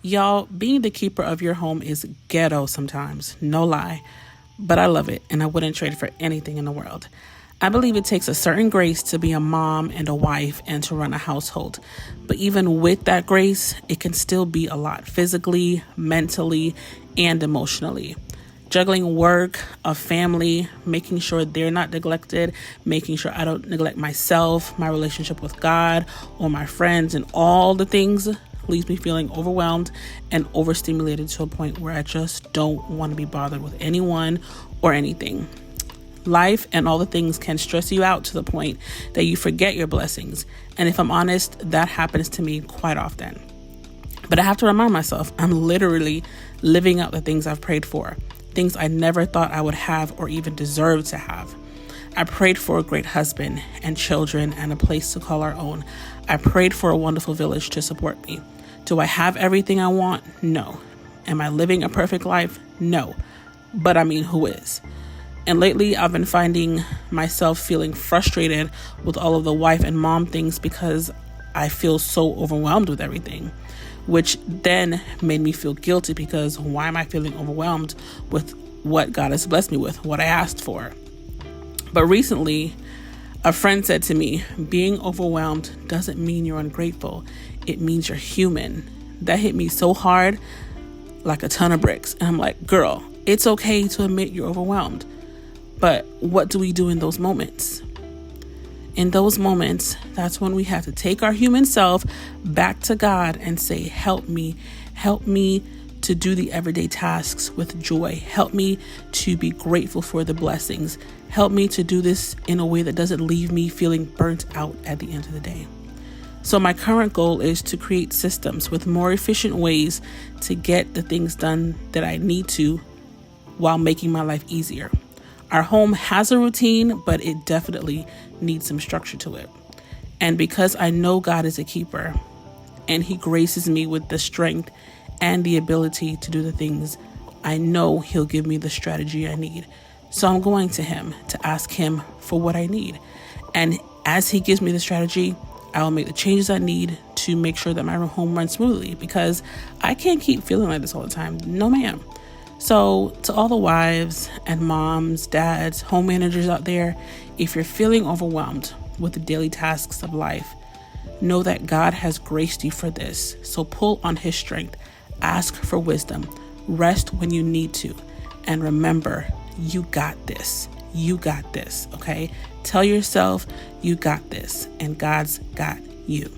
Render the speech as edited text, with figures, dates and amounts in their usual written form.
Y'all, being the keeper of your home is ghetto sometimes, no lie. But I love it, and I wouldn't trade it for anything in the world. I believe it takes a certain grace to be a mom and a wife and to run a household. But even with that grace, it can still be a lot physically, mentally, and emotionally. Juggling work, a family, making sure they're not neglected, making sure I don't neglect myself, my relationship with God, or my friends, and all the things leaves me feeling overwhelmed and overstimulated to a point where I just don't want to be bothered with anyone or anything. Life and all the things can stress you out to the point that you forget your blessings. And if I'm honest, that happens to me quite often. But I have to remind myself, I'm literally living out the things I've prayed for, things I never thought I would have or even deserve to have. I prayed for a great husband and children and a place to call our own. I prayed for a wonderful village to support me. Do I have everything I want? No. Am I living a perfect life? No. But I mean, who is? And lately, I've been finding myself feeling frustrated with all of the wife and mom things because I feel so overwhelmed with everything, which then made me feel guilty because why am I feeling overwhelmed with what God has blessed me with, what I asked for? But recently, a friend said to me, being overwhelmed doesn't mean you're ungrateful. It means you're human. That hit me so hard, like a ton of bricks. And I'm like, girl, it's okay to admit you're overwhelmed. But what do we do in those moments? In those moments, that's when we have to take our human self back to God and say, help me to do the everyday tasks with joy. Help me to be grateful for the blessings. Help me to do this in a way that doesn't leave me feeling burnt out at the end of the day. So my current goal is to create systems with more efficient ways to get the things done that I need to while making my life easier. Our home has a routine, but it definitely needs some structure to it. And because I know God is a keeper and He graces me with the strength and the ability to do the things, I know He'll give me the strategy I need. So I'm going to Him to ask Him for what I need. And as He gives me the strategy, I will make the changes I need to make sure that my home runs smoothly, because I can't keep feeling like this all the time. No, ma'am. So to all the wives and moms, dads, home managers out there, if you're feeling overwhelmed with the daily tasks of life, know that God has graced you for this. So pull on His strength, ask for wisdom, rest when you need to, and remember, you got this. You got this, okay? Tell yourself you got this, and God's got you.